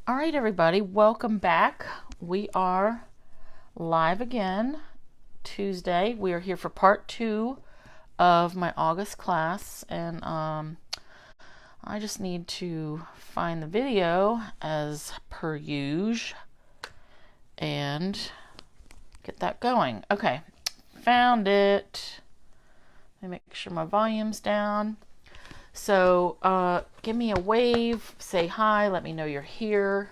All right, everybody, welcome back. We are live again Tuesday. We are here for part 2 of my August class, and I just need to find the video as per usual and get that going. Okay, found it. Let me make sure my volume's down. So give me a wave, say hi, let me know you're here.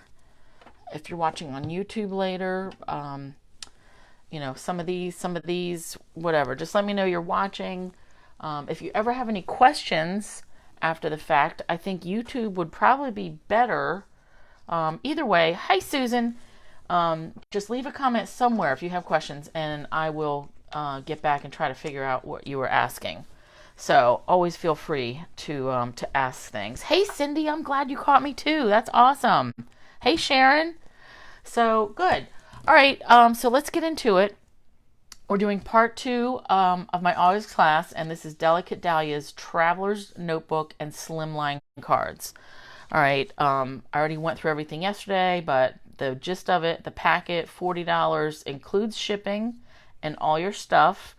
If you're watching on YouTube later, some of these, whatever. Just let me know you're watching. If you ever have any questions after the fact, I think YouTube would probably be better. Either way, hi Susan. Just leave a comment somewhere if you have questions, and I will get back and try to figure out what you were asking. So always feel free to ask things. Hey Cindy, I'm glad you caught me too. That's awesome. Hey Sharon. So good. All right. So let's get into it. We're doing part 2 of my August class, and this is Delicate Dahlias Traveler's Notebook and Slimline cards. All right. I already went through everything yesterday, but the gist of it, the packet, $40, includes shipping and all your stuff.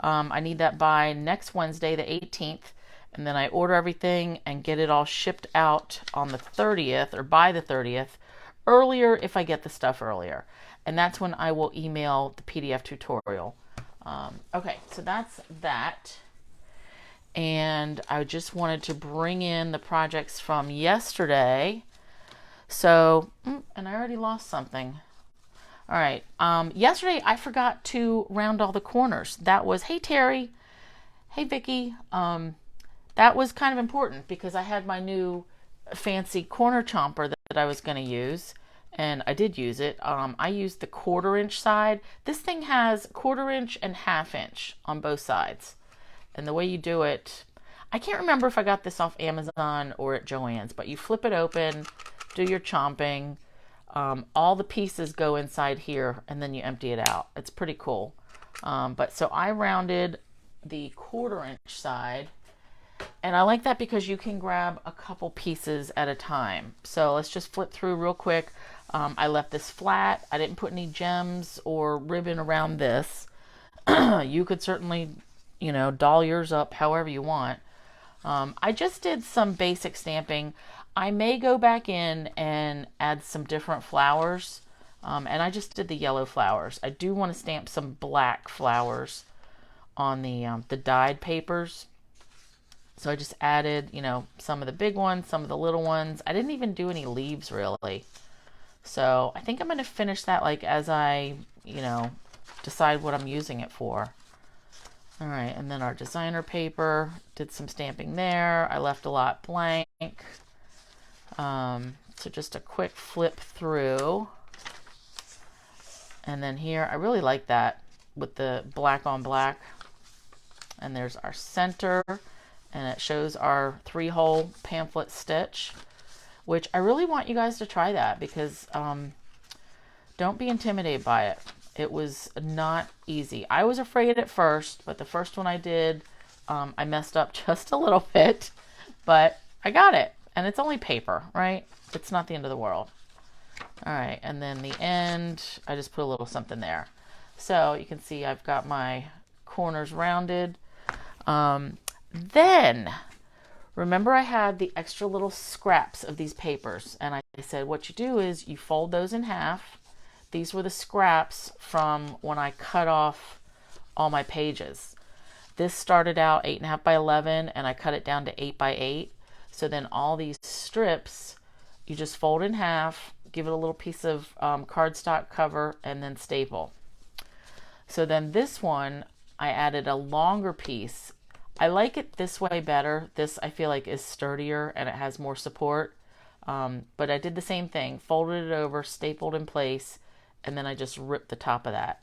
I need that by next Wednesday, the 18th, and then I order everything and get it all shipped out on the 30th or by the 30th, earlier if I get the stuff earlier. And that's when I will email the PDF tutorial. Okay, so that's that. And I just wanted to bring in the projects from yesterday. So, and I already lost something. All right. Yesterday I forgot to round all the corners. That was, hey Terry, hey Vicky. That was kind of important because I had my new fancy corner chomper that I was going to use, and I did use it. I used the 1/4 inch side. This thing has 1/4 inch and 1/2 inch on both sides. And the way you do it, I can't remember if I got this off Amazon or at Joann's, but you flip it open, do your chomping. All the pieces go inside here, and then you empty it out. It's pretty cool. But so I rounded the 1/4 inch side, and I like that because you can grab a couple pieces at a time. So let's just flip through real quick. I left this flat. I didn't put any gems or ribbon around this. You could certainly, doll yours up however you want. I just did some basic stamping. I may go back in and add some different flowers. And I just did the yellow flowers. I do want to stamp some black flowers on the dyed papers. So I just added, some of the big ones, some of the little ones. I didn't even do any leaves really. So I think I'm going to finish that as I, decide what I'm using it for. All right, and then our designer paper, did some stamping there. I left a lot blank. So just a quick flip through. And then here, I really like that with the black on black. And there's our center, and it shows our 3-hole pamphlet stitch, which I really want you guys to try that because don't be intimidated by it. It was not easy. I was afraid at first, but the first one I did, I messed up just a little bit, but I got it. And it's only paper, right? It's not the end of the world. All right, and then the end, I just put a little something there. So you can see I've got my corners rounded. Then, remember I had the extra little scraps of these papers, and I said what you do is you fold those in half. These were the scraps from when I cut off all my pages. This started out 8.5 by 11, and I cut it down to 8 by 8. So then all these strips, you just fold in half, give it a little piece of cardstock cover, and then staple. So then this one, I added a longer piece. I like it this way better. This I feel like is sturdier and it has more support. But I did the same thing, folded it over, stapled in place, and then I just ripped the top of that.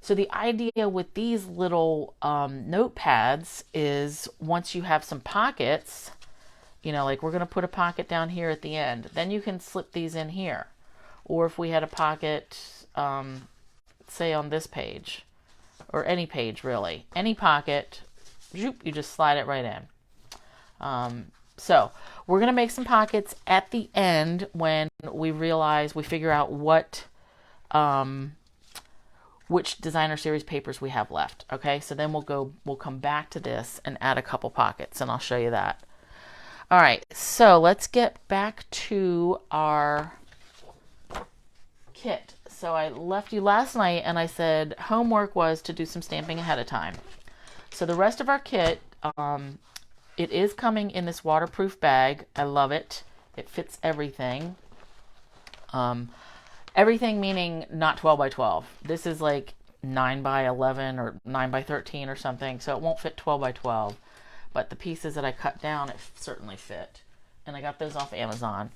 So the idea with these little notepads is once you have some pockets, we're going to put a pocket down here at the end. Then you can slip these in here. Or if we had a pocket, say on this page, or any page really, any pocket, you just slide it right in. So we're going to make some pockets at the end when we figure out which designer series papers we have left. Okay, so then we'll come back to this and add a couple pockets, and I'll show you that. All right, so let's get back to our kit. So I left you last night and I said homework was to do some stamping ahead of time. So the rest of our kit, it is coming in this waterproof bag. I love it. It fits everything. Everything meaning not 12 by 12. This is like 9 by 11 or 9 by 13 or something, so it won't fit 12 by 12. But the pieces that I cut down, it certainly fit. And I got those off Amazon.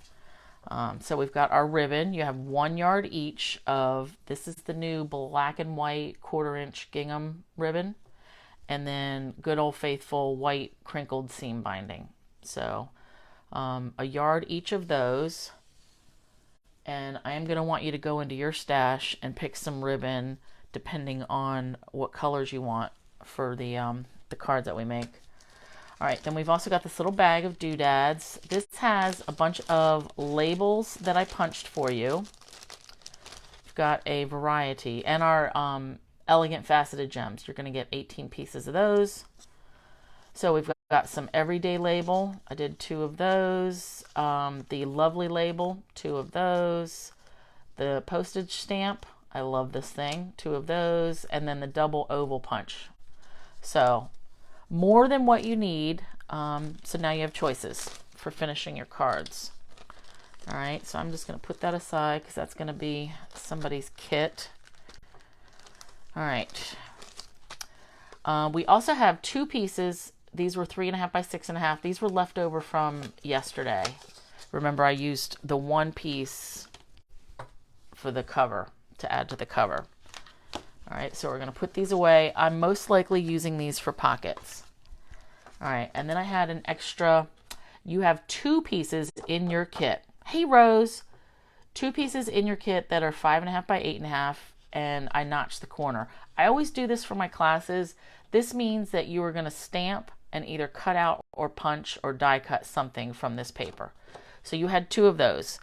So we've got our ribbon. You have 1 yard each of, this is the new black and white 1/4 inch gingham ribbon. And then good old faithful white crinkled seam binding. So 1 yard each of those. And I am going to want you to go into your stash and pick some ribbon depending on what colors you want for the cards that we make. All right, then we've also got this little bag of doodads. This has a bunch of labels that I punched for you. We've got a variety. And our elegant faceted gems. You're going to get 18 pieces of those. So we've got some everyday label. I did 2 of those. The lovely label, 2 of those. The postage stamp, I love this thing, 2 of those. And then the double oval punch. So more than what you need. So now you have choices for finishing your cards. All right, so I'm just going to put that aside because that's going to be somebody's kit. All right. We also have 2 pieces. These were 3.5 by 6.5. These were left over from yesterday. Remember, I used the 1 piece for the cover to add to the cover. All right, so we're going to put these away. I'm most likely using these for pockets. All right, and then I had an extra. You have 2 pieces in your kit. Hey, Rose. 2 pieces in your kit that are 5.5 by 8.5, and I notched the corner. I always do this for my classes. This means that you are going to stamp and either cut out or punch or die cut something from this paper. So you had 2 of those.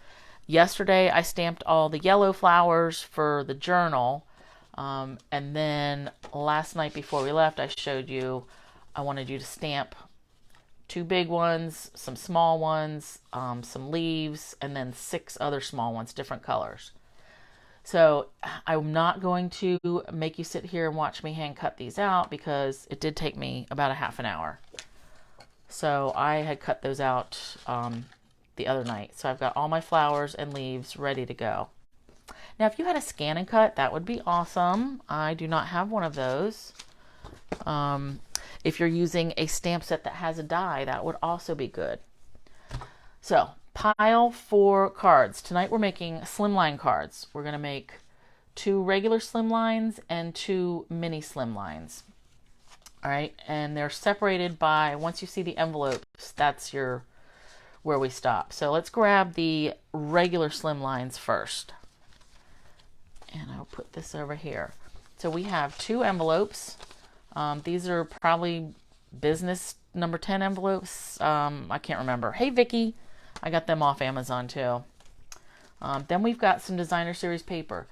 Yesterday I stamped all the yellow flowers for the journal, and then last night before we left I showed you I wanted you to stamp 2 big ones, some small ones, some leaves, and then 6 other small ones, different colors. So I'm not going to make you sit here and watch me hand cut these out because it did take me about a half an hour. So I had cut those out the other night. So I've got all my flowers and leaves ready to go. Now, if you had a scan and cut, that would be awesome. I do not have one of those. If you're using a stamp set that has a die, that would also be good. So pile for cards. Tonight we're making Slimline cards. We're going to make 2 regular Slimlines and 2 mini Slimlines. All right, and they're separated by, once you see the envelopes, that's where we stop. So let's grab the regular Slimlines first. And I'll put this over here. So we have 2 envelopes. These are probably business number 10 envelopes. I can't remember. Hey, Vicky. I got them off Amazon too. Then we've got some designer series paper.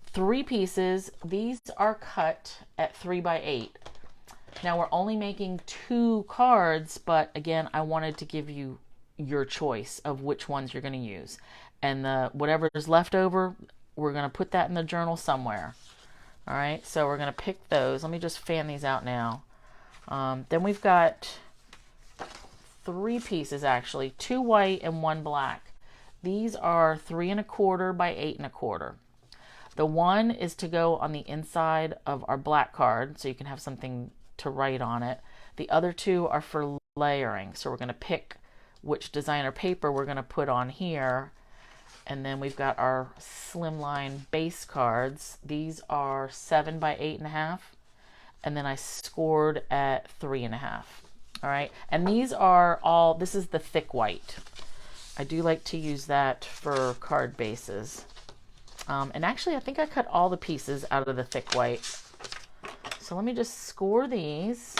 3 pieces. These are cut at 3 by 8. Now we're only making 2 cards, but again, I wanted to give you your choice of which ones you're going to use. And whatever is left over, we're going to put that in the journal somewhere. All right, so we're going to pick those. Let me just fan these out now. Then we've got 3 pieces actually, 2 white and 1 black. These are 3 1/4 by 8 1/4. The one is to go on the inside of our black card, so you can have something to write on it. The other 2 are for layering. So we're going to pick which designer paper we're going to put on here. And then we've got our Slimline base cards. These are 7 by 8.5. And then I scored at 3.5. All right. And these are all, this is the thick white. I do like to use that for card bases. And actually, I think I cut all the pieces out of the thick white. So let me just score these.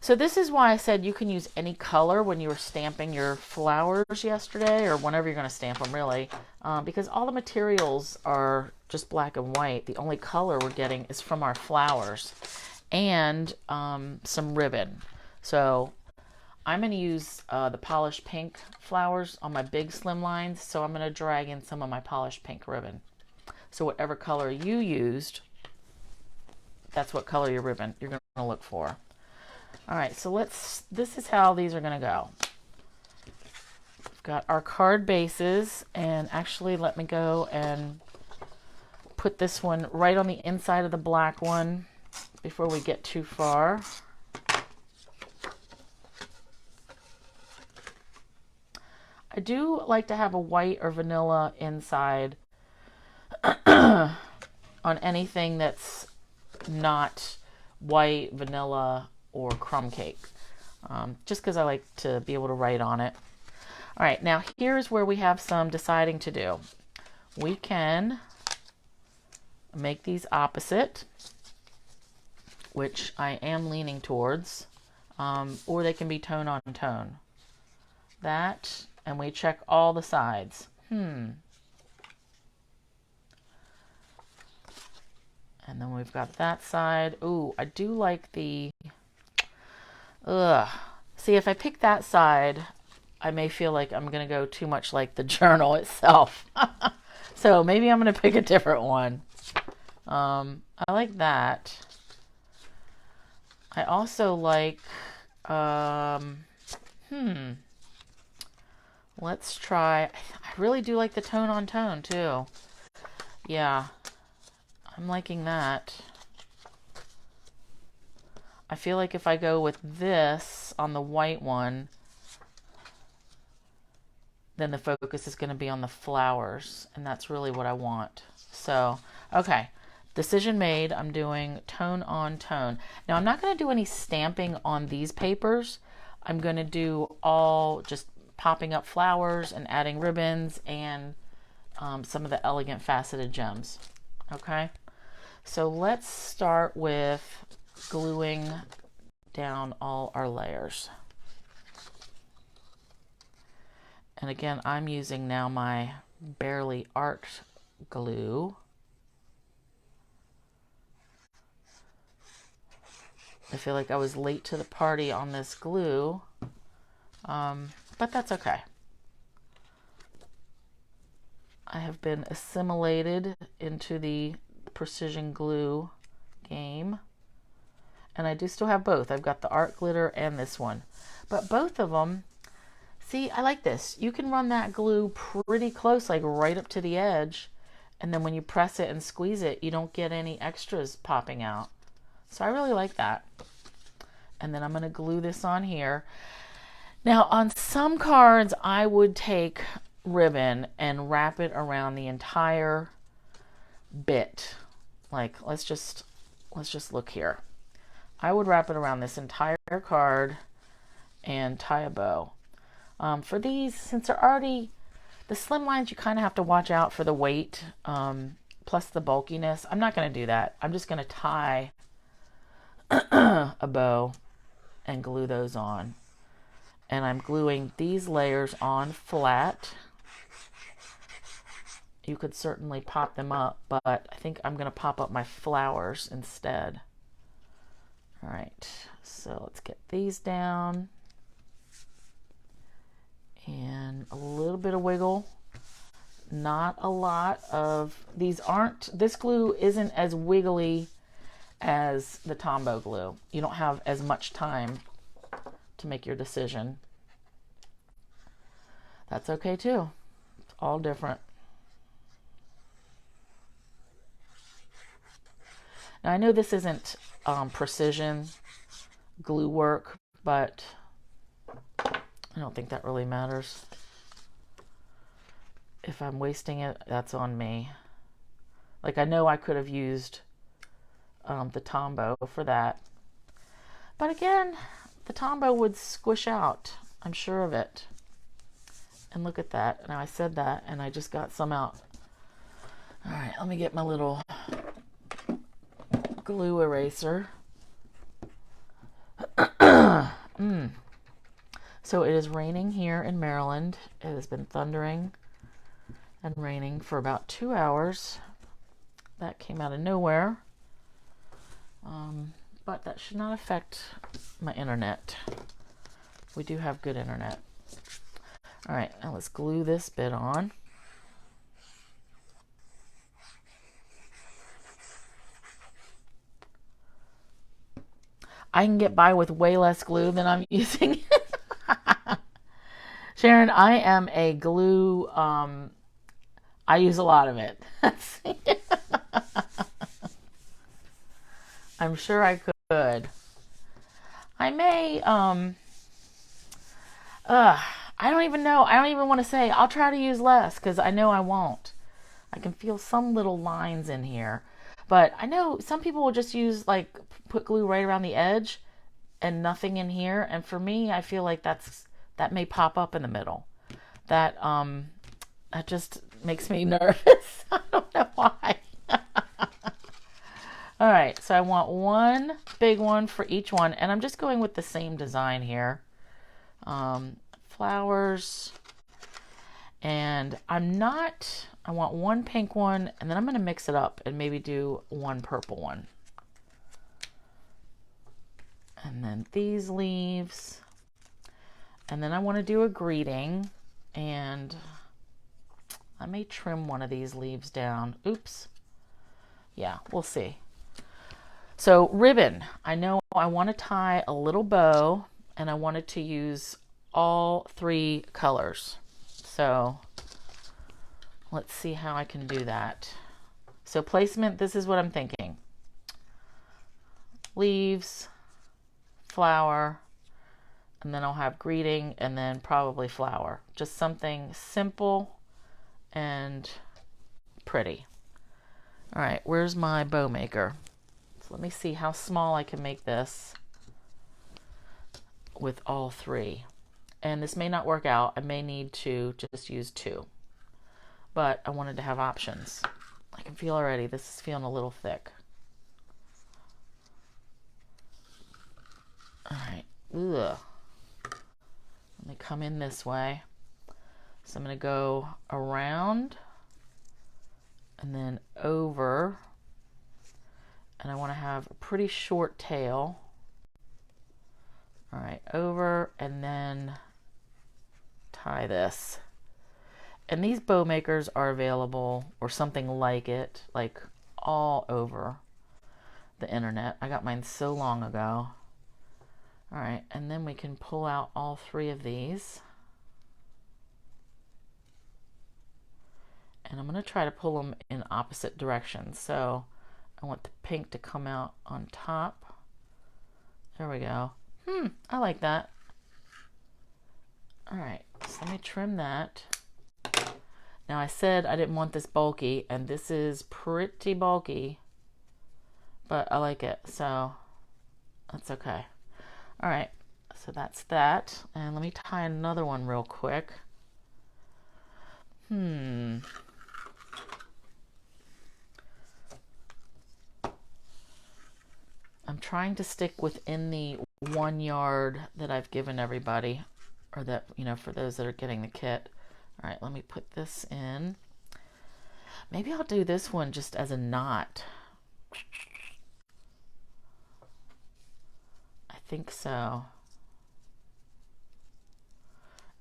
So this is why I said you can use any color when you were stamping your flowers yesterday, or whenever you're going to stamp them, really, because all the materials are just black and white. The only color we're getting is from our flowers and some ribbon. So I'm going to use the polished pink flowers on my big Slimlines, so I'm going to drag in some of my polished pink ribbon. So whatever color you used, that's what color your ribbon you're going to look for. All right, so this is how these are going to go. We've got our card bases, and actually let me go and put this one right on the inside of the black one before we get too far. I do like to have a white or vanilla inside on anything that's not white, vanilla, or crumb cake, just because I like to be able to write on it. All right, now here's where we have some deciding to do. We can make these opposite, which I am leaning towards, or they can be tone on tone. That, and we check all the sides. And then we've got that side. Ooh, I do like the... See, if I pick that side, I may feel like I'm going to go too much like the journal itself. So maybe I'm going to pick a different one. I like that. I also like... Let's try... I really do like the tone on tone, too. Yeah. I'm liking that. I feel like if I go with this on the white one, then the focus is going to be on the flowers, and that's really what I want. So, okay, decision made. I'm doing tone on tone. Now, I'm not going to do any stamping on these papers. I'm going to do all just popping up flowers and adding ribbons and some of the elegant faceted gems. Okay, so let's start with gluing down all our layers. And again, I'm using now my Barely Art glue. I feel like I was late to the party on this glue, but that's okay. I have been assimilated into the precision glue game. And I do still have both. I've got the art glitter and this one. But both of them, see, I like this. You can run that glue pretty close, like right up to the edge. And then when you press it and squeeze it, you don't get any extras popping out. So I really like that. And then I'm going to glue this on here. Now, on some cards, I would take ribbon and wrap it around the entire bit. Like, let's just look here. I would wrap it around this entire card and tie a bow. For these, since they're already, the Slimlines, you kind of have to watch out for the weight, plus the bulkiness. I'm not going to do that. I'm just going to tie a bow and glue those on. And I'm gluing these layers on flat. You could certainly pop them up, but I think I'm going to pop up my flowers instead. All right, so let's get these down. And a little bit of wiggle. Not a lot of, this glue isn't as wiggly as the Tombow glue. You don't have as much time to make your decision. That's okay too. It's all different. Now I know this isn't precision glue work, but I don't think that really matters. If I'm wasting it, that's on me. Like, I know I could have used the Tombow for that. But again, the Tombow would squish out. I'm sure of it. And look at that. Now I said that and I just got some out. All right, let me get my little glue eraser. So it is raining here in Maryland. It has been thundering and raining for about 2 hours. That came out of nowhere. But that should not affect my internet. We do have good internet. All right, now let's glue this bit on. I can get by with way less glue than I'm using. Sharon, I am a glue, I use a lot of it. I'm sure I could. I may, I don't even know. I don't even want to say. I'll try to use less because I know I won't. I can feel some little lines in here. But I know some people will just use, like, put glue right around the edge and nothing in here. And for me, I feel like that may pop up in the middle. That just makes me nervous. I don't know why. All right, so I want one big one for each one, and I'm just going with the same design here. Flowers, and I want one pink one, and then I'm going to mix it up and maybe do one purple one. And then these leaves, and then I want to do a greeting, and I may trim one of these leaves down. Oops. Yeah, we'll see. So ribbon, I know I want to tie a little bow, and I wanted to use all 3 colors. So let's see how I can do that. So placement, this is what I'm thinking. Leaves, flower, and then I'll have greeting, and then probably flower. Just something simple and pretty. All right, where's my bow maker? So let me see how small I can make this with all 3. And this may not work out. I may need to just use 2. But I wanted to have options. I can feel already this is feeling a little thick. All right. Ugh. Let me come in this way. So I'm going to go around and then over. And I want to have a pretty short tail. All right, over, and then tie this. And these bow makers are available, or something like it, like all over the internet. I got mine so long ago. All right, and then we can pull out all 3 of these. And I'm going to try to pull them in opposite directions. So I want the pink to come out on top. There we go. I like that. All right, so let me trim that. Now I said I didn't want this bulky, and this is pretty bulky, but I like it, so that's okay. All right, so that's that. And let me tie another one real quick. I'm trying to stick within the 1 yard that I've given everybody, or that, for those that are getting the kit. All right, let me put this in. Maybe I'll do this one just as a knot. I think so.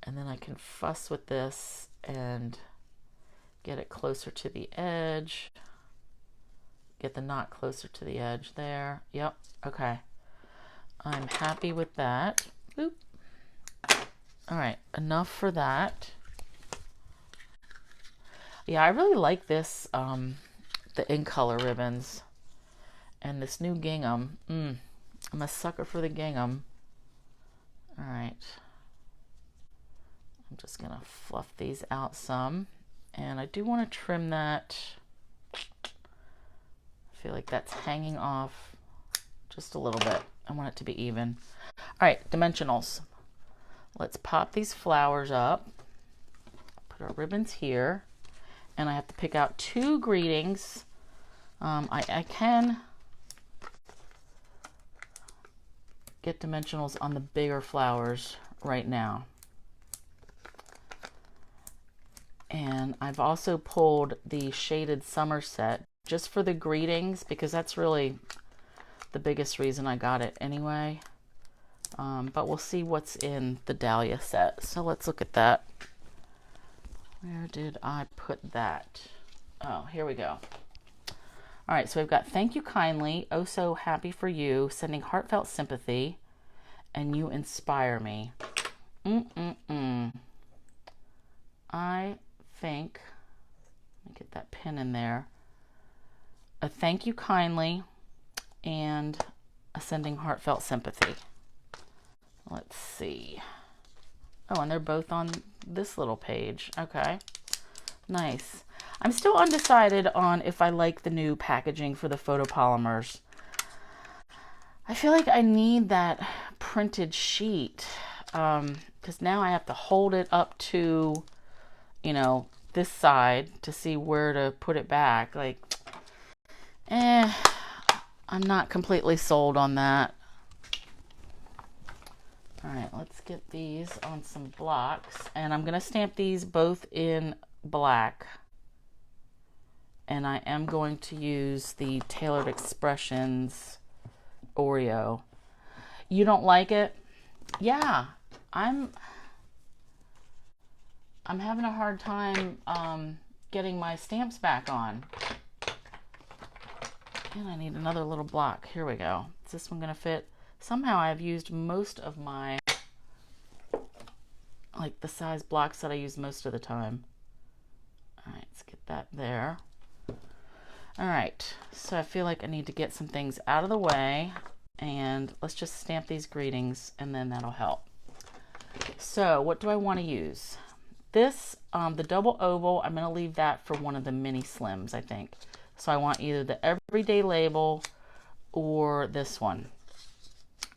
And then I can fuss with this and get it closer to the edge. Get the knot closer to the edge there. Yep, okay. I'm happy with that. Boop. All right, enough for that. Yeah, I really like this, the in color ribbons. And this new gingham. I'm a sucker for the gingham. All right. I'm just gonna fluff these out some. And I do want to trim that. I feel like that's hanging off just a little bit. I want it to be even. All right, dimensionals. Let's pop these flowers up. Put our ribbons here. And I have to pick out 2 greetings. I can get dimensionals on the bigger flowers right now. And I've also pulled the shaded summer set just for the greetings, because that's really the biggest reason I got it anyway. But we'll see what's in the Dahlia set. So let's look at that. Where did I put that? Oh, here we go. All right, so we've got thank you kindly, oh so happy for you, sending heartfelt sympathy, and you inspire me. I think, let me get that pin in there, a thank you kindly and a sending heartfelt sympathy. Let's see. Oh, and they're both on this little page. Okay, nice. I'm still undecided on if I like the new packaging for the photopolymers. I feel like I need that printed sheet, because now I have to hold it up to, you know, this side to see where to put it back. Like, I'm not completely sold on that. All right, let's get these on some blocks, and I'm gonna stamp these both in black, and I am going to use the Tailored Expressions Oreo. You don't like it? Yeah, I'm having a hard time getting my stamps back on. And I need another little block. Here we go. Is this one gonna fit? Somehow I've used most of my, like the size blocks that I use most of the time. All right, let's get that there. All right, so I feel like I need to get some things out of the way, and let's just stamp these greetings, and then that'll help. So what do I want to use? This, the double oval, I'm gonna leave that for one of the mini slims, I think. So I want either the everyday label or this one,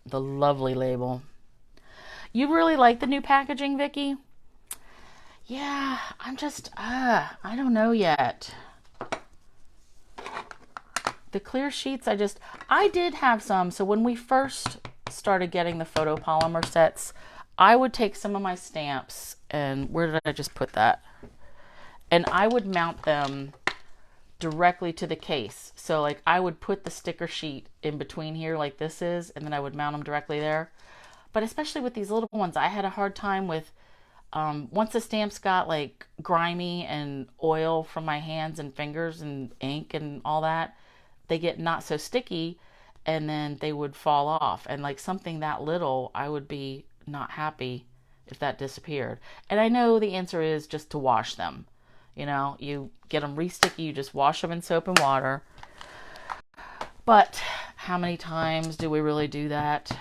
the lovely label. You really like the new packaging, Vicki? Yeah, I'm just, I don't know yet. The clear sheets, I did have some. So when we first started getting the photopolymer sets, I would take some of my stamps, and where did I just put that? And I would mount them directly to the case. So like I would put the sticker sheet in between here like this is, and then I would mount them directly there. But especially with these little ones, I had a hard time with, once the stamps got like grimy and oil from my hands and fingers and ink and all that, they get not so sticky, and then they would fall off. And like something that little, I would be not happy if that disappeared. And I know the answer is just to wash them. You know, you get them re-sticky, you just wash them in soap and water. But how many times do we really do that?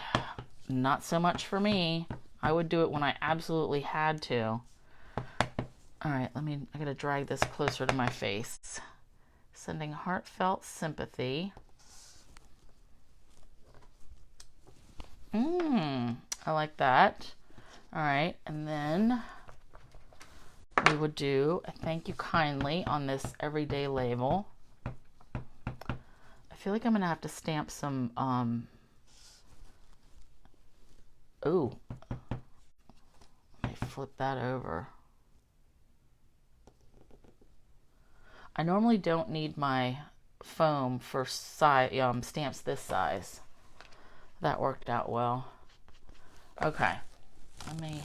Not so much for me. I would do it when I absolutely had to. All right, I gotta drag this closer to my face. Sending heartfelt sympathy. I like that. All right, and then we would do a thank you kindly on this everyday label. I feel like I'm gonna have to stamp some, ooh, let me flip that over. I normally don't need my foam for stamps this size. That worked out well. Okay, let me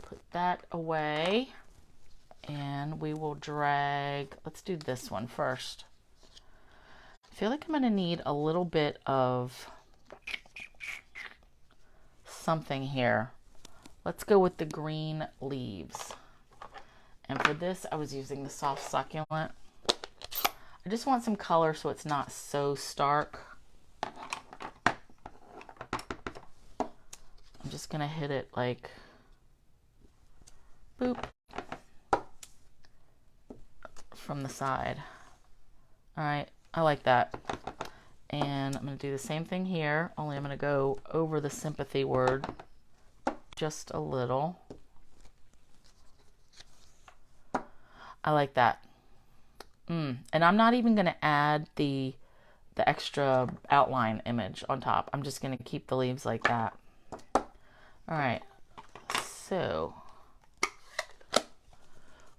put that away, and we will drag, let's do this one first. I feel like I'm gonna need a little bit of something here. Let's go with the green leaves. And for this, I was using the soft succulent. I just want some color so it's not so stark. I'm just gonna hit it like, boop, from the side. All right, I like that. And I'm gonna do the same thing here, only I'm gonna go over the sympathy word just a little. I like that. And I'm not even gonna add the the extra outline image on top. I'm just going to keep the leaves like that. All right, so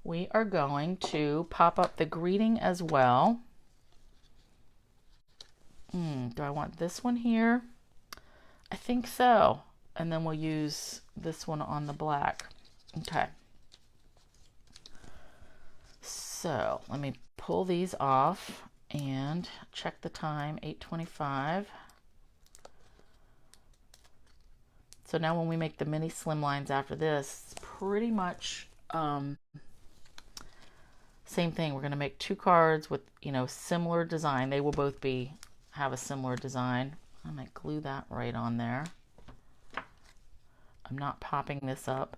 we are going to pop up the greeting as well. Do I want this one here? I think so. And then we'll use this one on the black. Okay. So let me pull these off and check the time, 8:25. So now when we make the mini slimlines after this, it's pretty much same thing. We're going to make 2 cards with, you know, similar design. They will both have a similar design. I might glue that right on there. I'm not popping this up.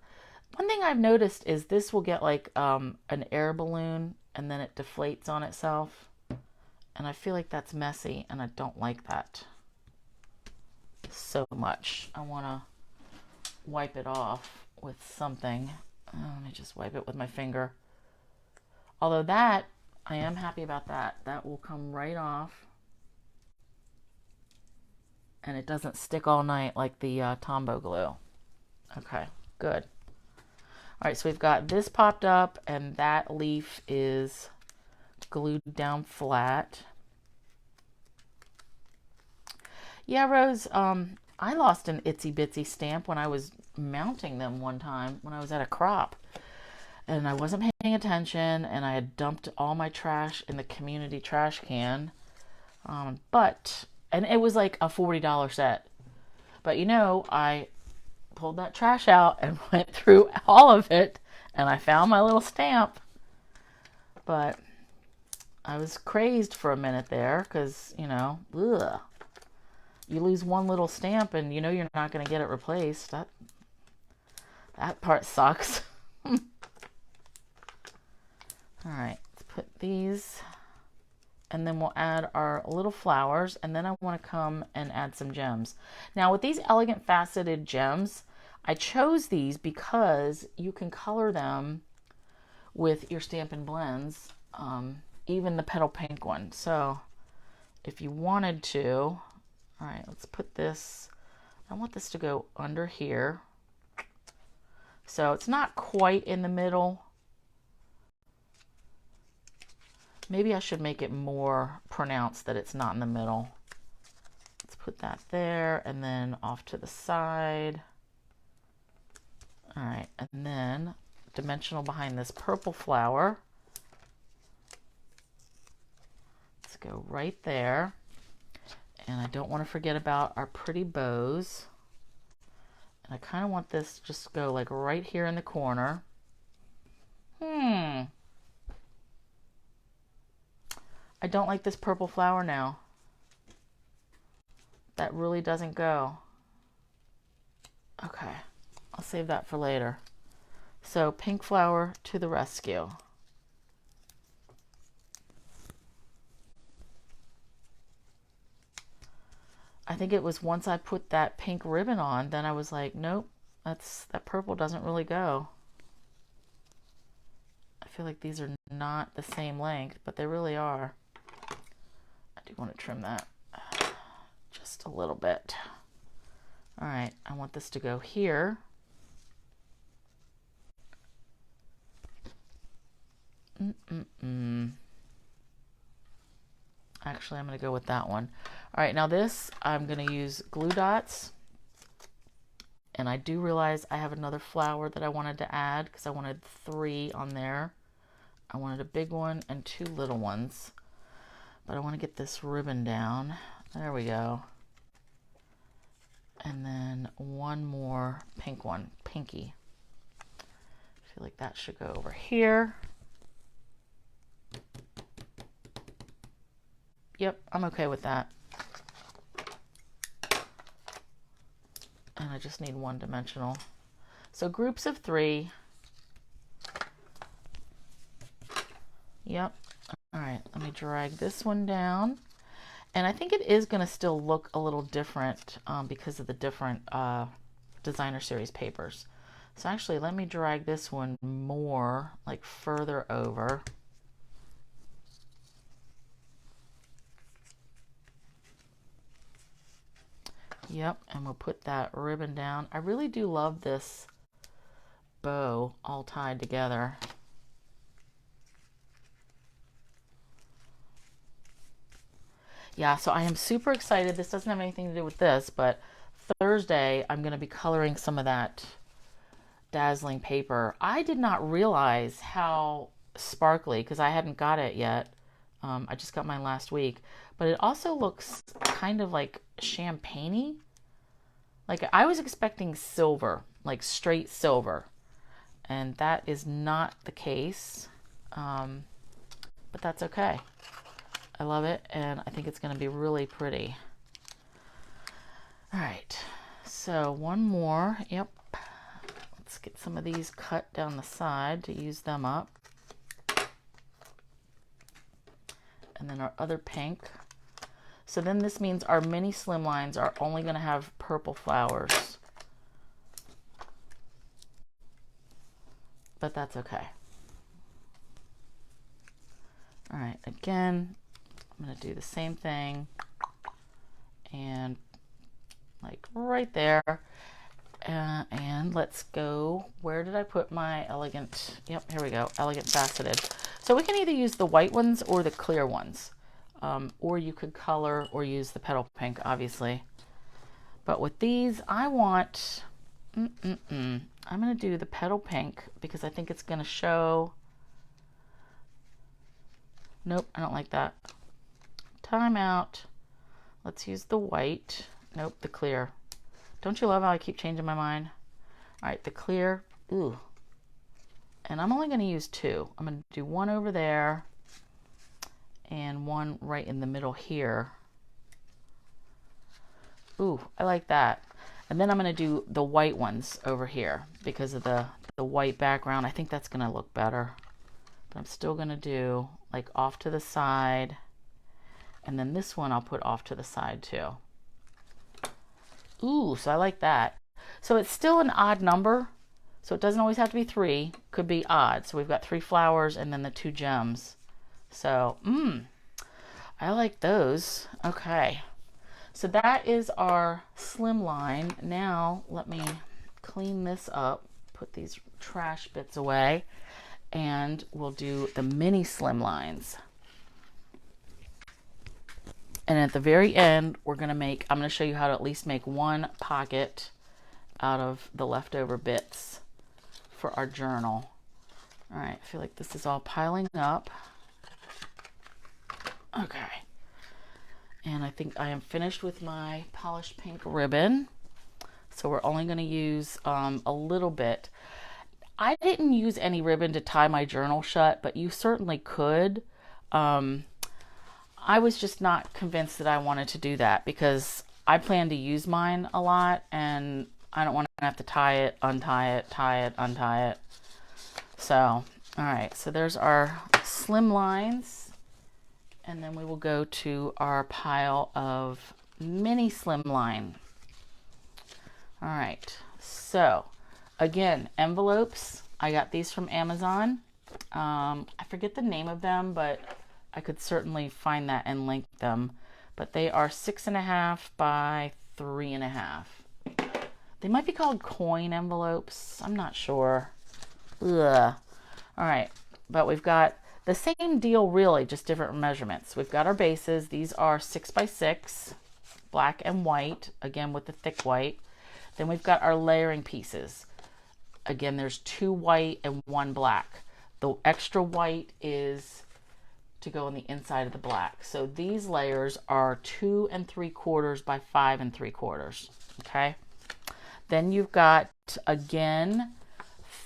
One thing I've noticed is this will get like an air balloon and then it deflates on itself. And I feel like that's messy and I don't like that so much. I want to wipe it off with something. Let me just wipe it with my finger. Although that, I am happy about that. That will come right off. And it doesn't stick all night like the Tombow glue. Okay, good. All right, so we've got this popped up and that leaf is glued down flat. Yeah, Rose, I lost an itsy bitsy stamp when I was mounting them one time when I was at a crop. And I wasn't paying attention and I had dumped all my trash in the community trash can. And it was like a $40 set. But you know, I pulled that trash out and went through all of it and I found my little stamp. But I was crazed for a minute there because, you know, ugh. You lose one little stamp and you know you're not going to get it replaced. That part sucks. All right, let's put these, and then we'll add our little flowers, and then I want to come and add some gems. Now with these elegant faceted gems, I chose these because you can color them with your Stampin' Blends, even the petal pink one. So if you wanted to, all right, let's put this, I want this to go under here. So it's not quite in the middle. Maybe I should make it more pronounced that it's not in the middle. Let's put that there and then off to the side. All right, and then dimensional behind this purple flower. Let's go right there. And I don't want to forget about our pretty bows. And I kind of want this to just go like right here in the corner. I don't like this purple flower now. That really doesn't go. Okay, I'll save that for later. So pink flower to the rescue. I think it was once I put that pink ribbon on, then I was like, nope, that purple doesn't really go. I feel like these are not the same length, but they really are. I do want to trim that just a little bit. All right, I want this to go here. Actually, I'm going to go with that one. All right, now this, I'm going to use glue dots. And I do realize I have another flower that I wanted to add because I wanted 3 on there. I wanted a big one and 2 little ones. But I want to get this ribbon down. There we go. And then one more pink one, pinky. I feel like that should go over here. Yep, I'm okay with that. And I just need one dimensional. So groups of 3. Yep. All right, let me drag this one down. And I think it is going to still look a little different because of the different designer series papers. So actually, let me drag this one more, like further over. Yep, and we'll put that ribbon down. I really do love this bow all tied together. Yeah, so I am super excited. This doesn't have anything to do with this, but Thursday I'm going to be coloring some of that dazzling paper. I did not realize how sparkly, because I hadn't got it yet. I just got mine last week, but it also looks kind of like champagne-y. Like I was expecting silver, like straight silver, and that is not the case. But that's okay. I love it, and I think it's going to be really pretty. All right, so one more. Yep. Let's get some of these cut down the side to use them up. And then our other pink. So then this means our mini slimlines are only going to have purple flowers. But that's okay. All right, again, I'm going to do the same thing. And like right there. And let's go. Where did I put my elegant? Yep, here we go. Elegant faceted. So we can either use the white ones or the clear ones. Or you could color or use the petal pink, obviously. But with these, I want, I'm going to do the petal pink because I think it's going to show. Nope, I don't like that. Time out. Let's use the white. Nope, the clear. Don't you love how I keep changing my mind? All right, the clear. Ooh. And I'm only going to use two. I'm going to do one over there and one right in the middle here. Ooh, I like that. And then I'm going to do the white ones over here because of the white background. I think that's going to look better. But I'm still going to do like off to the side. And then this one I'll put off to the side too. Ooh, so I like that. So it's still an odd number. So it doesn't always have to be 3. Could be odd. So we've got 3 flowers and then the 2 gems. So, I like those. Okay. So that is our slimline. Now let me clean this up. Put these trash bits away. And we'll do the mini slimlines. And at the very end, I'm going to show you how to at least make one pocket out of the leftover bits for our journal. All right, I feel like this is all piling up. Okay. And I think I am finished with my polished pink ribbon. So we're only going to use a little bit. I didn't use any ribbon to tie my journal shut, but you certainly could. I was just not convinced that I wanted to do that because I plan to use mine a lot and I don't want to have to tie it, untie it, tie it, untie it. So, all right, so there's our slim lines. And then we will go to our pile of mini slimline. All right, so again, envelopes. I got these from Amazon. I forget the name of them, but I could certainly find that and link them. But they are 6.5 by 3.5. They might be called coin envelopes. I'm not sure. Ugh. All right, but we've got the same deal, really, just different measurements. We've got our bases. These are 6 by 6, black and white, again with the thick white. Then we've got our layering pieces. Again, there's 2 white and 1 black. The extra white is to go on the inside of the black. So these layers are 2 3/4 by 5 3/4. Okay. Then you've got, again,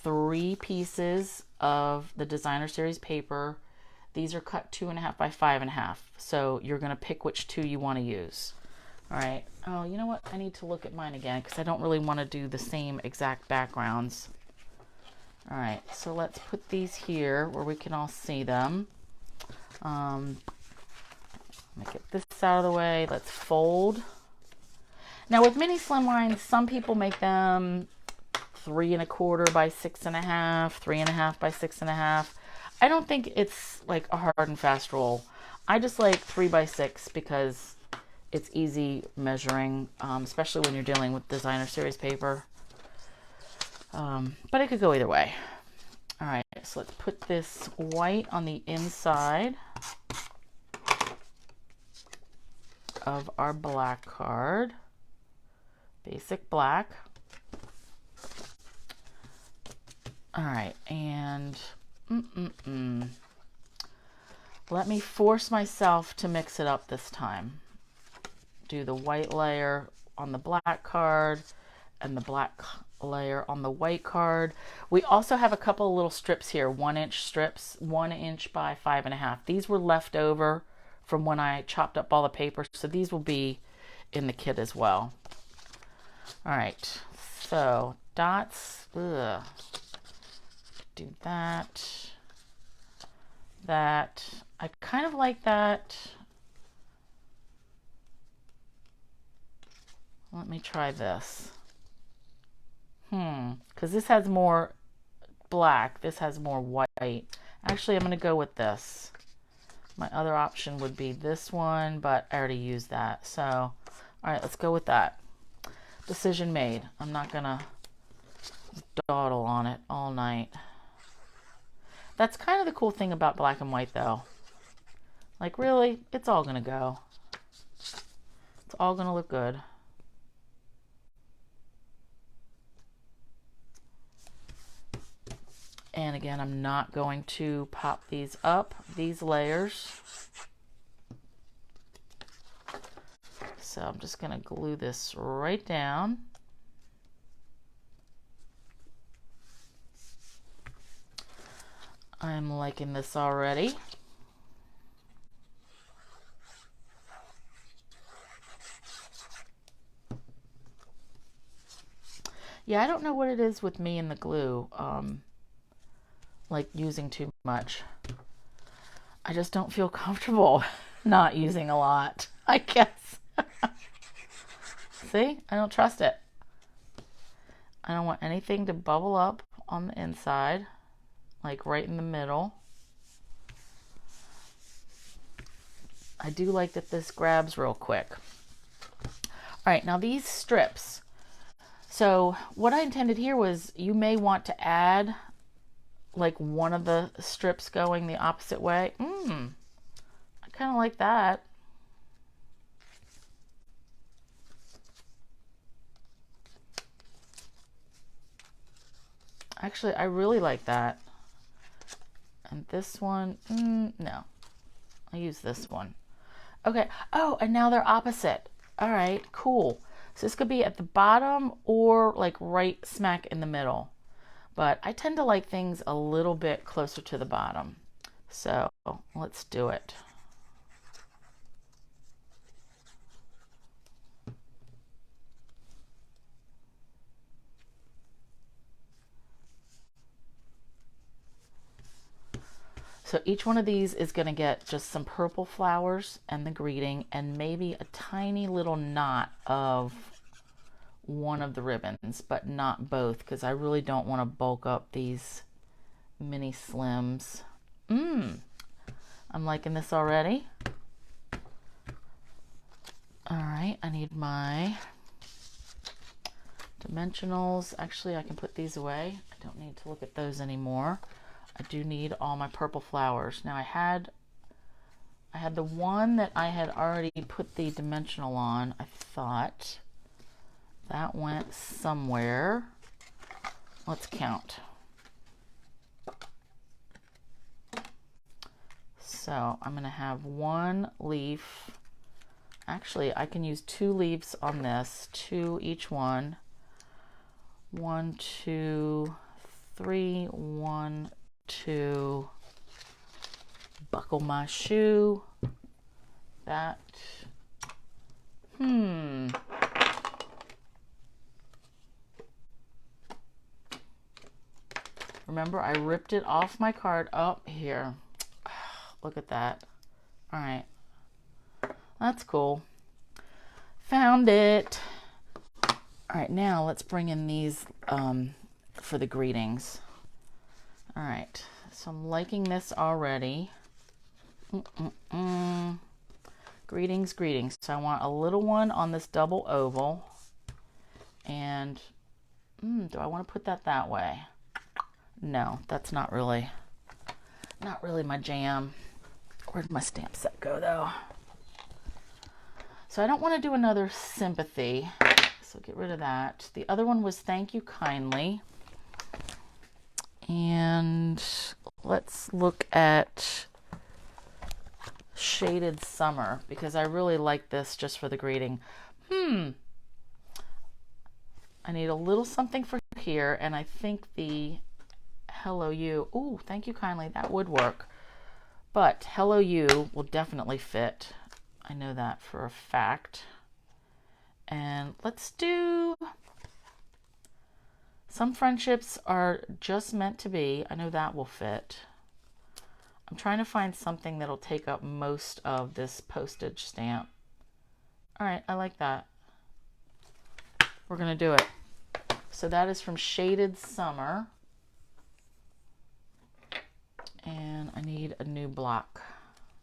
3 pieces of the designer series paper. These are cut 2.5 by 5.5. So you're going to pick which 2 you want to use. All right. Oh, you know what? I need to look at mine again because I don't really want to do the same exact backgrounds. All right. So let's put these here where we can all see them. Let me get this out of the way. Let's fold. Now with mini slimlines, some people make them 3 1/4 by 6.5, 3.5 by 6.5. I don't think it's like a hard and fast rule. I just like 3 by 6 because it's easy measuring, especially when you're dealing with designer series paper. But it could go either way. All right, so let's put this white on the inside of our black card. Basic black. All right, and let me force myself to mix it up this time. Do the white layer on the black card and the black layer on the white card. We also have a couple of little strips here, 1-inch strips, 1 inch by 5.5. These were left over from when I chopped up all the paper, so these will be in the kit as well. All right, so dots, do that, I kind of like that. Let me try this. Because this has more black, this has more white. Actually, I'm going to go with this. My other option would be this one, but I already used that. So, all right, let's go with that. Decision made. I'm not going to dawdle on it all night. That's kind of the cool thing about black and white, though. Like, really, it's all going to go. It's all going to look good. And again, I'm not going to pop these up, these layers. So I'm just going to glue this right down. I'm liking this already. Yeah, I don't know what it is with me and the glue. Like using too much. I just don't feel comfortable not using a lot, I guess. See, I don't trust it. I don't want anything to bubble up on the inside, like right in the middle. I do like that this grabs real quick. All right, now these strips. So what I intended here was you may want to add like one of the strips going the opposite way. I kind of like that. Actually, I really like that. And this one, no. I use this one. Okay. Oh, and now they're opposite. All right, cool. So this could be at the bottom or like right smack in the middle. But I tend to like things a little bit closer to the bottom. So let's do it. So each one of these is going to get just some purple flowers and the greeting and maybe a tiny little knot of one of the ribbons, but not both, because I really don't want to bulk up these mini slims. I'm liking this already. All right, I need my dimensionals. Actually, I can put these away. I don't need to look at those anymore. I do need all my purple flowers. Now I had the one that I had already put the dimensional on. I thought that went somewhere. Let's count. So I'm going to have one leaf. Actually, I can use 2 leaves on this, 2 each one. 1, 2, 3, 1, 2. Buckle my shoe. That. Remember, I ripped it off my card up here. Look at that. All right. That's cool. Found it. All right, now let's bring in these for the greetings. All right, so I'm liking this already. Greetings, greetings. So I want a little one on this double oval. And do I want to put that way? No, that's not really my jam. Where'd my stamp set go though? So I don't want to do another sympathy. So get rid of that. The other one was thank you kindly. And let's look at shaded summer because I really like this just for the greeting. I need a little something for here, and I think the hello you. Ooh, thank you kindly. That would work. But hello you will definitely fit. I know that for a fact. And let's do some friendships are just meant to be. I know that will fit. I'm trying to find something that'll take up most of this postage stamp. All right, I like that. We're going to do it. So that is from Shaded Summer. And I need a new block.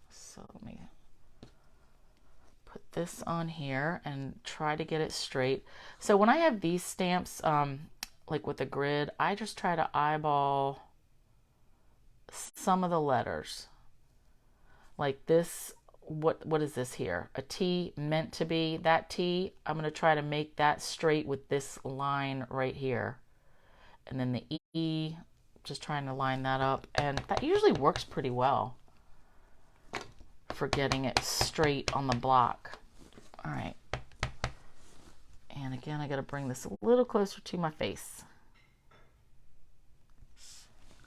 So let me put this on here and try to get it straight. So when I have these stamps, like with the grid, I just try to eyeball some of the letters. Like this, what is this here? A T meant to be. That T, I'm going to try to make that straight with this line right here. And then the E, just trying to line that up. And that usually works pretty well for getting it straight on the block. All right. And again, I got to bring this a little closer to my face.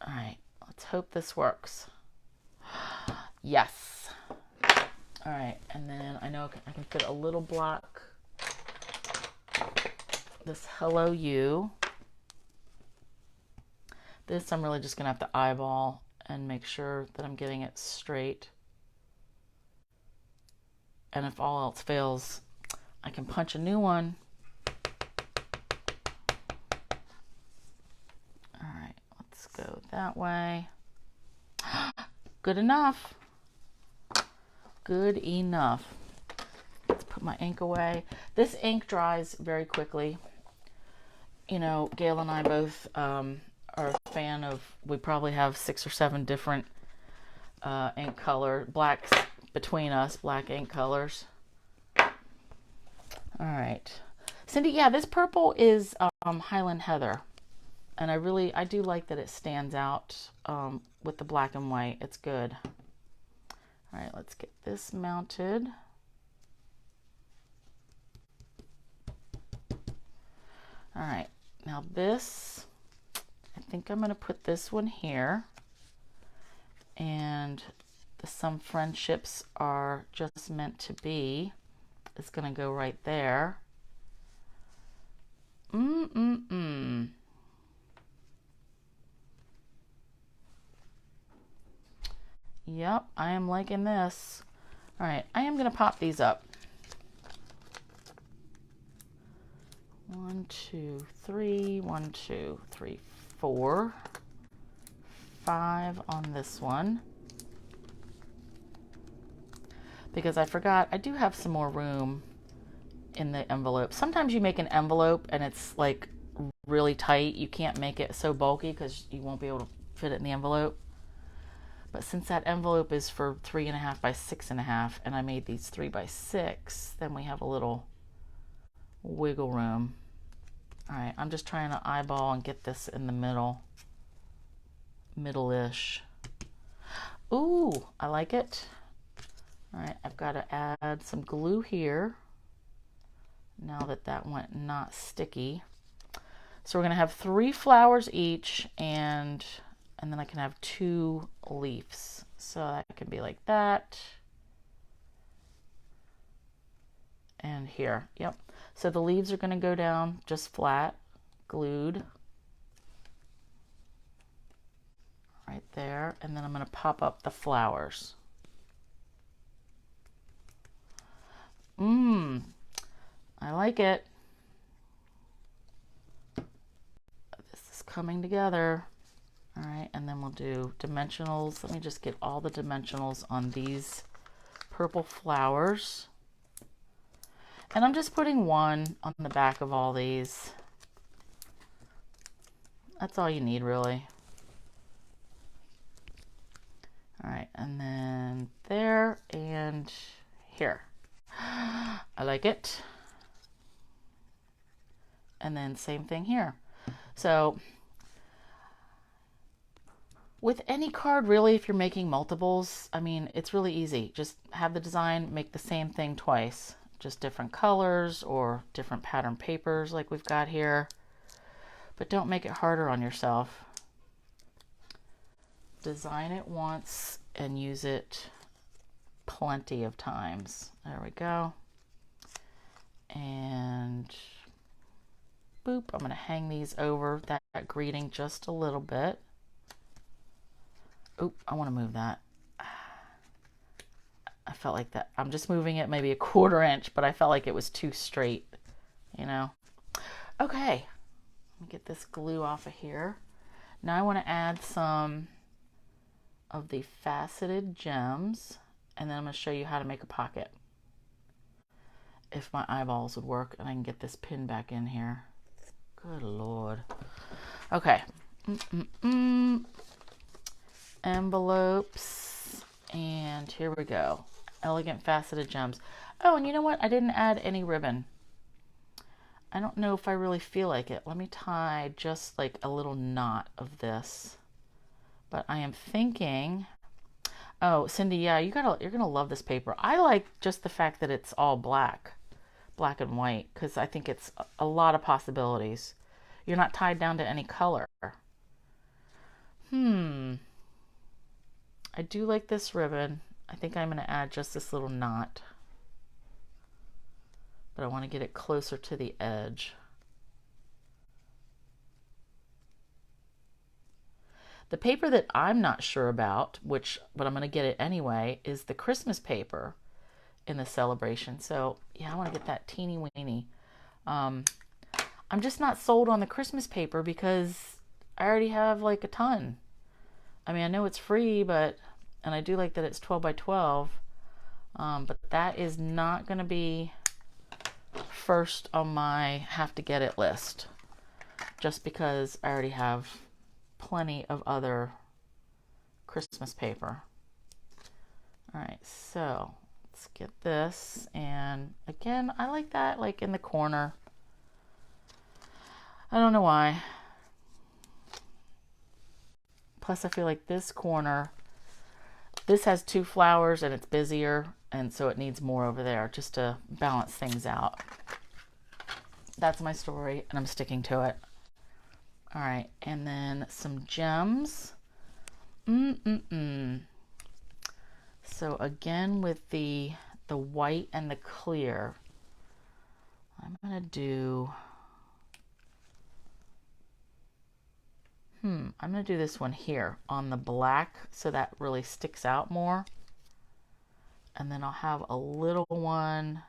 All right. Let's hope this works. Yes. All right. And then I know I can fit a little block. This hello you. This I'm really just going to have to eyeball and make sure that I'm getting it straight. And if all else fails, I can punch a new one. All right, let's go that way. Good enough. Good enough. Let's put my ink away. This ink dries very quickly. You know, Gail and I both are a fan of, we probably have 6 or 7 different ink color, blacks between us, black ink colors. All right. Cindy, yeah, this purple is Highland Heather. And I do like that it stands out with the black and white. It's good. All right, let's get this mounted. All right, now this, I think I'm going to put this one here. And the Some Friendships Are Just Meant to Be is going to go right there. Yep, I am liking this. All right, I am going to pop these up. 1, 2, 3, 1, 2, 3, 4, 5 on this one. Because I forgot, I do have some more room in the envelope. Sometimes you make an envelope and it's like really tight. You can't make it so bulky because you won't be able to fit it in the envelope. But since that envelope is for 3.5 by 6.5 and I made these 3 by 6, then we have a little wiggle room. All right, I'm just trying to eyeball and get this in the middle-ish. Ooh, I like it. All right, I've got to add some glue here now that that went not sticky. So we're going to have 3 flowers each, and then I can have 2 leaves. So that can be like that. And here, yep. So the leaves are going to go down just flat, glued. Right there. And then I'm going to pop up the flowers. I like it. This is coming together. All right, and then we'll do dimensionals. Let me just get all the dimensionals on these purple flowers. And I'm just putting one on the back of all these. That's all you need, really. All right, and then there and here. I like it. And then same thing here. So with any card, really, if you're making multiples, I mean, it's really easy. Just have the design, make the same thing twice. Just different colors or different pattern papers like we've got here. But don't make it harder on yourself. Design it once and use it plenty of times. There we go. And boop, I'm going to hang these over that greeting just a little bit. Oop, I want to move that. I felt like that. I'm just moving it maybe a 1/4 inch, but I felt like it was too straight, you know. Okay, let me get this glue off of here. Now I want to add some of the faceted gems, and then I'm going to show you how to make a pocket. If my eyeballs would work and I can get this pin back in here. Good Lord. Okay. Envelopes, and here we go. Elegant faceted gems. Oh, and you know what? I didn't add any ribbon. I don't know if I really feel like it. Let me tie just like a little knot of this. But I am thinking, oh, Cindy, yeah, you're gonna love this paper. I like just the fact that it's all black and white, because I think it's a lot of possibilities. You're not tied down to any color. I do like this ribbon. I think I'm going to add just this little knot, but I want to get it closer to the edge. The paper that I'm not sure about, but I'm going to get it anyway, is the Christmas paper in the celebration. So yeah, I want to get that teeny weeny. I'm just not sold on the Christmas paper because I already have like a ton. I mean, I know it's free, and I do like that it's 12 by 12, but that is not going to be first on my have to get it list, just because I already have plenty of other Christmas paper. All right, so let's get this, and again, I like that like in the corner. I don't know why. Plus, I feel like this corner, this has 2 flowers and it's busier, and so it needs more over there just to balance things out. That's my story, and I'm sticking to it. All right, and then some gems. So again, with the white and the clear, I'm gonna do. I'm going to do this one here on the black so that really sticks out more. And then I'll have a little one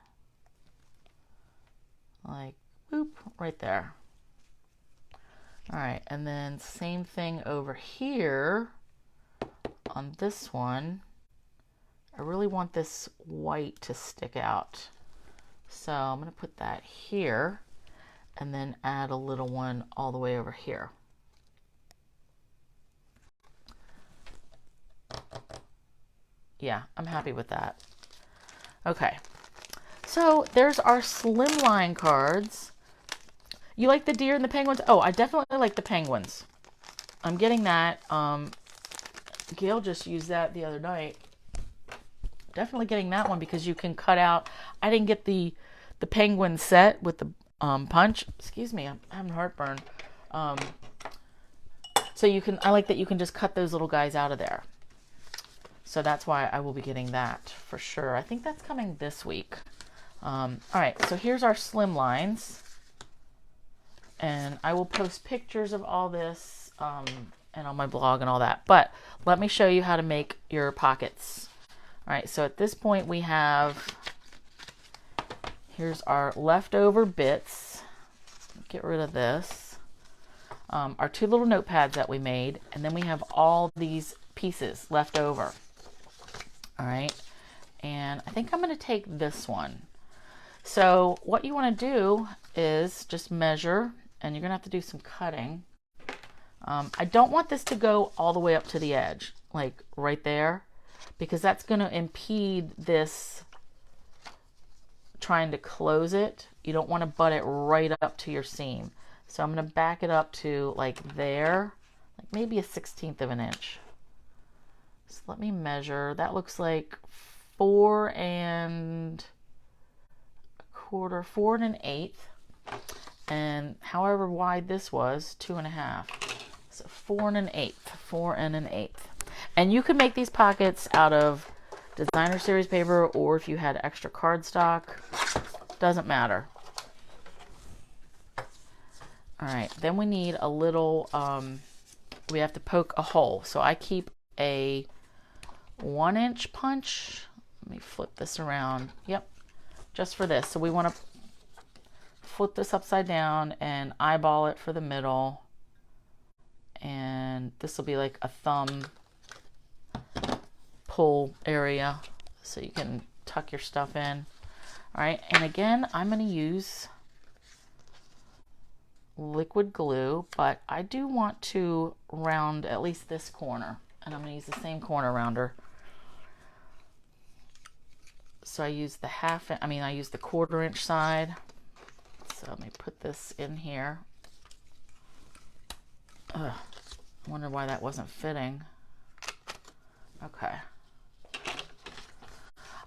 like boop right there. All right, and then same thing over here on this one. I really want this white to stick out. So I'm going to put that here and then add a little one all the way over here. Yeah, I'm happy with that. Okay, so there's our Slimline cards. You like the deer and the penguins? Oh, I definitely like the penguins. I'm getting that. Gail just used that the other night. Definitely getting that one because you can cut out. I didn't get the penguin set with the punch. Excuse me, I'm having heartburn. So you can. I like that you can just cut those little guys out of there. So that's why I will be getting that for sure. I think that's coming this week. All right, so here's our Slimlines. And I will post pictures of all this and on my blog and all that. But let me show you how to make your pockets. All right, so at this point we have, here's our leftover bits. Get rid of this. Our 2 little notepads that we made. And then we have all these pieces left over. All right, And I think I'm going to take this one. So what you want to do is just measure, and you're going to have to do some cutting. I don't want this to go all the way up to the edge, like right there, because that's going to impede this trying to close it. You don't want to butt it right up to your seam. So I'm going to back it up to like there, like maybe a 1/16 of an inch. So let me measure. That looks like 4 1/4, 4 1/8. And however wide this was, 2 1/2. So 4 1/8, 4 1/8. And you can make these pockets out of designer series paper, or if you had extra cardstock, doesn't matter. All right, then we need a little, we have to poke a hole. So I keep a 1-inch punch. Let me flip this around. Yep, just for this. So we want to flip this upside down and eyeball it for the middle. And this will be like a thumb pull area so you can tuck your stuff in. All right, and again, I'm going to use liquid glue, but I do want to round at least this corner, and I'm going to use the same corner rounder. So I use the I use the 1/4 inch side. So let me put this in here. Ugh, I wonder why that wasn't fitting. Okay.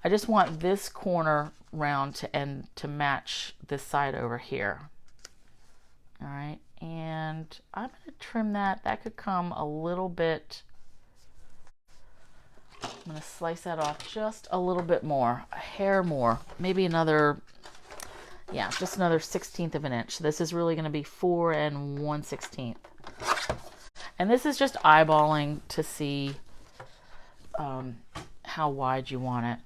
I just want this corner round to end to match this side over here. All right, and I'm going to trim that. That could come a little bit. I'm going to slice that off just a little bit more, a hair more, maybe another, yeah, just another 1/16 of an inch. This is really going to be 4 1/16. And this is just eyeballing to see how wide you want it.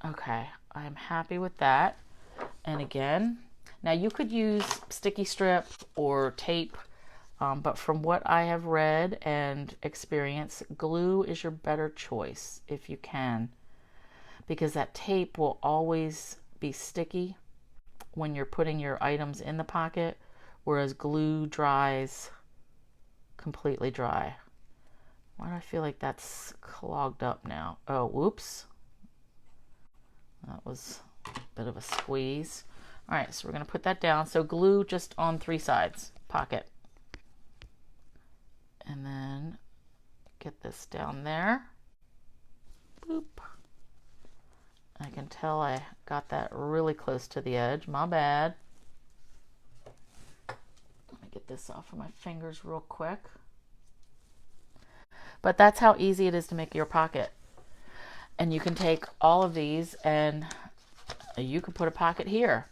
Okay, I'm happy with that. And again, now you could use sticky strip or tape, but from what I have read and experienced, glue is your better choice if you can, because that tape will always be sticky when you're putting your items in the pocket, whereas glue dries completely dry. Why do I feel like that's clogged up now? Oh, whoops. That was a bit of a squeeze. All right, so we're going to put that down. So glue just on 3 sides, pocket. And then get this down there. Boop. I can tell I got that really close to the edge. My bad. Let me get this off of my fingers real quick. But that's how easy it is to make your pocket. And you can take all of these and you could put a pocket here.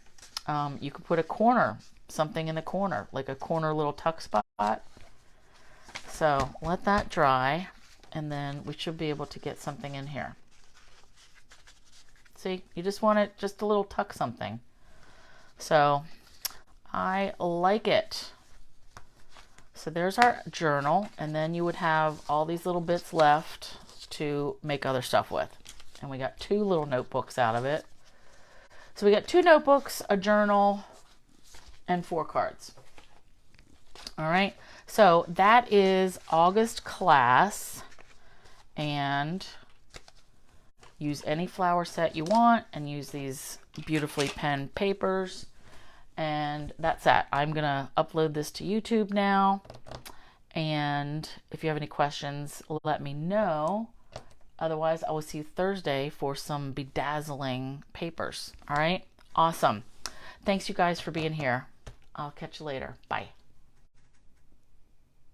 You could put a corner, something in the corner, like a corner little tuck spot. So let that dry, and then we should be able to get something in here. See, you just want it just a little tuck something. So I like it. So there's our journal, and then you would have all these little bits left to make other stuff with. And we got 2 little notebooks out of it. So we got 2 notebooks, a journal, and 4 cards. All right, so that is August class, and use any flower set you want and use these beautifully penned papers. And that's that. I'm going to upload this to YouTube now. And if you have any questions, let me know. Otherwise, I will see you Thursday for some bedazzling papers. All right? Awesome. Thanks, you guys, for being here. I'll catch you later. Bye.